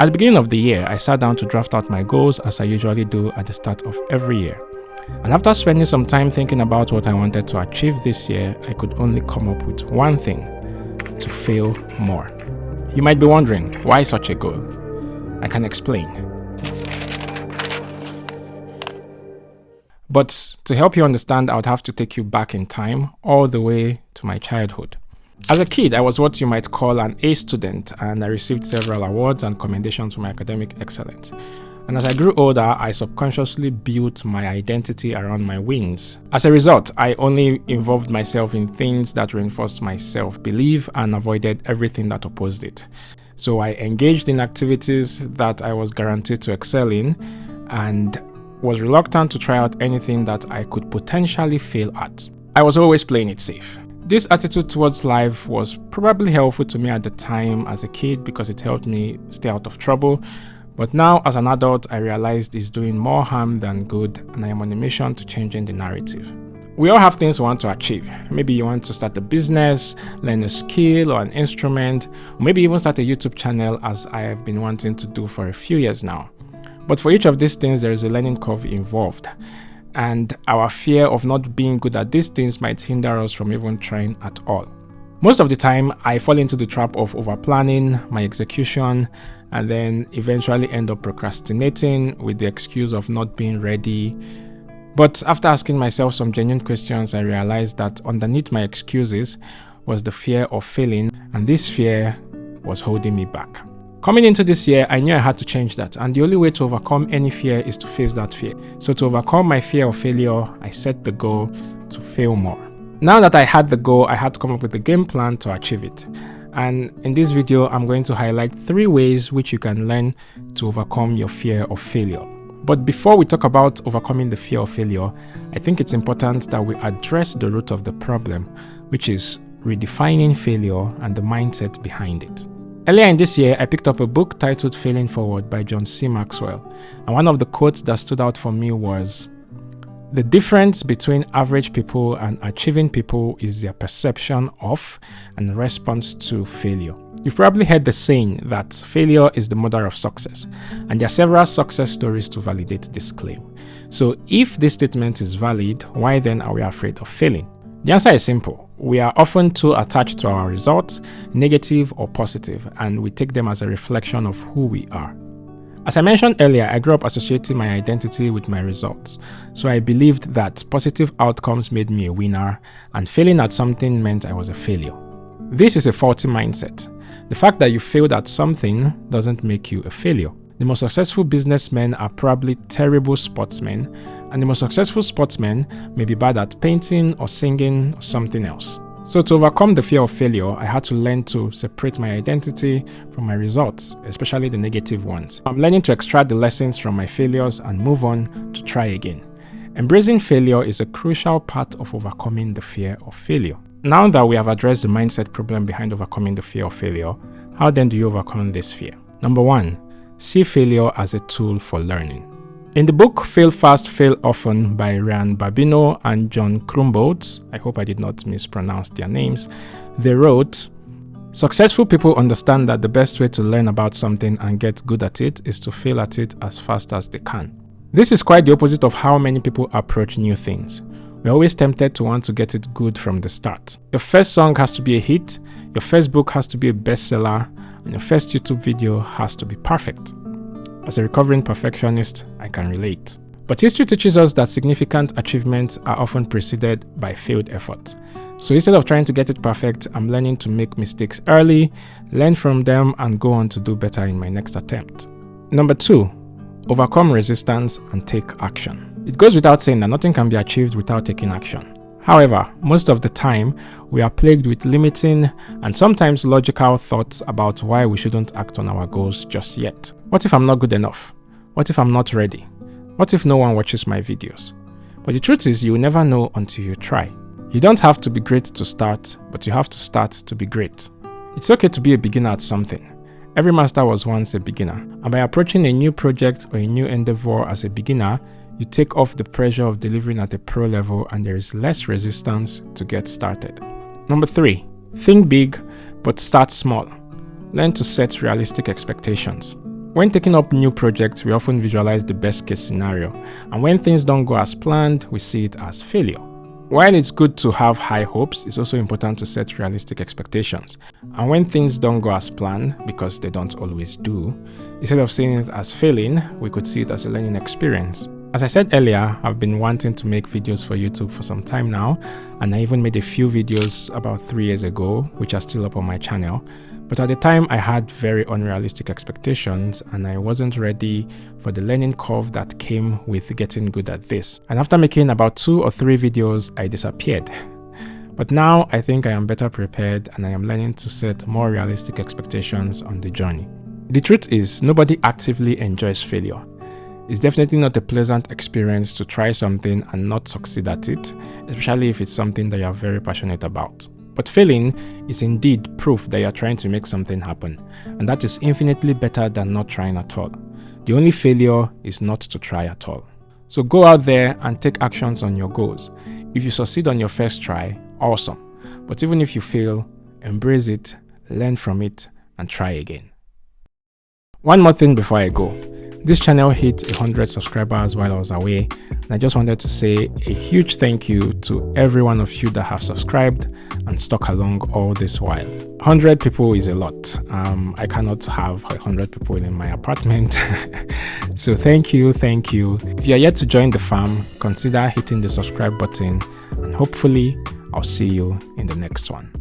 At the beginning of the year, I sat down to draft out my goals as I usually do at the start of every year. And after spending some time thinking about what I wanted to achieve this year, I could only come up with one thing: to fail more. You might be wondering, why such a goal? I can explain. But to help you understand, I would have to take you back in time, all the way to my childhood. As a kid, I was what you might call an A student, and I received several awards and commendations for my academic excellence. And as I grew older, I subconsciously built my identity around my wins. As a result, I only involved myself in things that reinforced my self-belief and avoided everything that opposed it. So I engaged in activities that I was guaranteed to excel in, and was reluctant to try out anything that I could potentially fail at. I was always playing it safe. This attitude towards life was probably helpful to me at the time as a kid because it helped me stay out of trouble. But now as an adult, I realized it's doing more harm than good, and I am on a mission to changing the narrative. We all have things we want to achieve. Maybe you want to start a business, learn a skill or an instrument, or maybe even start a YouTube channel, as I have been wanting to do for a few years now. But for each of these things, there is a learning curve involved. And our fear of not being good at these things might hinder us from even trying at all. Most of the time, I fall into the trap of over-planning my execution and then eventually end up procrastinating with the excuse of not being ready. But after asking myself some genuine questions, I realized that underneath my excuses was the fear of failing, and this fear was holding me back. Coming into this year, I knew I had to change that, and the only way to overcome any fear is to face that fear. So to overcome my fear of failure, I set the goal to fail more. Now that I had the goal, I had to come up with a game plan to achieve it. And in this video, I'm going to highlight 3 ways which you can learn to overcome your fear of failure. But before we talk about overcoming the fear of failure, I think it's important that we address the root of the problem, which is redefining failure and the mindset behind it. Earlier in this year, I picked up a book titled Failing Forward by John C. Maxwell, and one of the quotes that stood out for me was, "The difference between average people and achieving people is their perception of and response to failure." You've probably heard the saying that failure is the mother of success, and there are several success stories to validate this claim. So if this statement is valid, why then are we afraid of failing? The answer is simple. We are often too attached to our results, negative or positive, and we take them as a reflection of who we are. As I mentioned earlier, I grew up associating my identity with my results. So I believed that positive outcomes made me a winner, and failing at something meant I was a failure. This is a faulty mindset. The fact that you failed at something doesn't make you a failure. The most successful businessmen are probably terrible sportsmen, and the most successful sportsmen may be bad at painting or singing or something else. So to overcome the fear of failure, I had to learn to separate my identity from my results, especially the negative ones. I'm learning to extract the lessons from my failures and move on to try again. Embracing failure is a crucial part of overcoming the fear of failure. Now that we have addressed the mindset problem behind overcoming the fear of failure, how then do you overcome this fear? Number 1, see failure as a tool for learning. In the book Fail Fast, Fail Often by Ryan Babino and John Krumboltz, I hope I did not mispronounce their names, they wrote, "Successful people understand that the best way to learn about something and get good at it is to fail at it as fast as they can." This is quite the opposite of how many people approach new things. We're always tempted to want to get it good from the start. Your first song has to be a hit, your first book has to be a bestseller, and your first YouTube video has to be perfect. As a recovering perfectionist, I can relate. But history teaches us that significant achievements are often preceded by failed effort. So instead of trying to get it perfect, I'm learning to make mistakes early, learn from them, and go on to do better in my next attempt. Number 2, overcome resistance and take action. It goes without saying that nothing can be achieved without taking action. However, most of the time, we are plagued with limiting and sometimes logical thoughts about why we shouldn't act on our goals just yet. What if I'm not good enough? What if I'm not ready? What if no one watches my videos? But the truth is, you will never know until you try. You don't have to be great to start, but you have to start to be great. It's okay to be a beginner at something. Every master was once a beginner. And by approaching a new project or a new endeavor as a beginner, you take off the pressure of delivering at a pro level, and there is less resistance to get started. Number 3, think big, but start small. Learn to set realistic expectations. When taking up new projects, we often visualize the best case scenario, and when things don't go as planned, we see it as failure. While it's good to have high hopes, it's also important to set realistic expectations. And when things don't go as planned, because they don't always do, instead of seeing it as failing, we could see it as a learning experience. As I said earlier, I've been wanting to make videos for YouTube for some time now, and I even made a few videos about 3 years ago, which are still up on my channel. But at the time, I had very unrealistic expectations, and I wasn't ready for the learning curve that came with getting good at this. And after making about 2 or 3 videos, I disappeared. But now I think I am better prepared, and I am learning to set more realistic expectations on the journey. The truth is, nobody actively enjoys failure. It's definitely not a pleasant experience to try something and not succeed at it, especially if it's something that you are very passionate about. But failing is indeed proof that you are trying to make something happen, and that is infinitely better than not trying at all. The only failure is not to try at all. So go out there and take actions on your goals. If you succeed on your first try, awesome. But even if you fail, embrace it, learn from it, and try again. One more thing before I go. This channel hit 100 subscribers while I was away, and I just wanted to say a huge thank you to every one of you that have subscribed and stuck along all this while. 100 people is a lot. I cannot have 100 people in my apartment. So thank you. If you are yet to join the fam, consider hitting the subscribe button, and hopefully I'll see you in the next one.